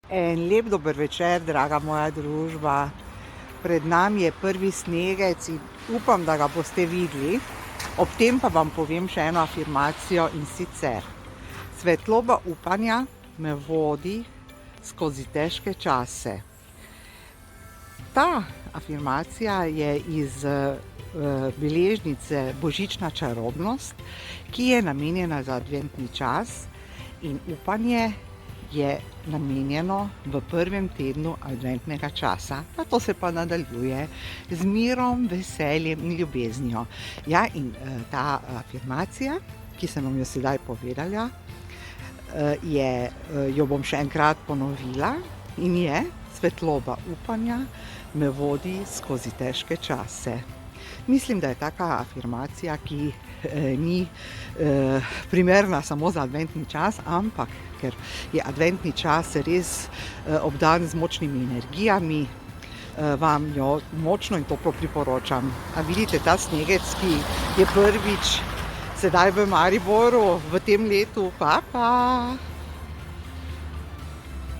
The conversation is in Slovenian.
En lep dober večer, draga moja družba. Pred nami je prvi snegec in upam, da ga boste videli. Ob tem pa vam povem še eno afirmacijo, in sicer: svetloba upanja me vodi skozi težke čase. Ta afirmacija je iz beležnice Božična čarobnost, ki je namenjena za adventni čas, in upanje je namenjeno v prvem tednu adventnega časa, nato se pa nadaljuje z mirom, veseljem in ljubeznijo. Ja, in ta afirmacija, ki sem vam jo sedaj povedala, jo bom še enkrat ponovila, in je: svetloba upanja me vodi skozi težke čase. Mislim, da je taka afirmacija, ki ni primerna samo za adventni čas, ampak ker je adventni čas res obdan z močnimi energijami, vam jo močno in toplo priporočam. A vidite ta snegec, ki je prvič sedaj v Mariboru v tem letu? Pa!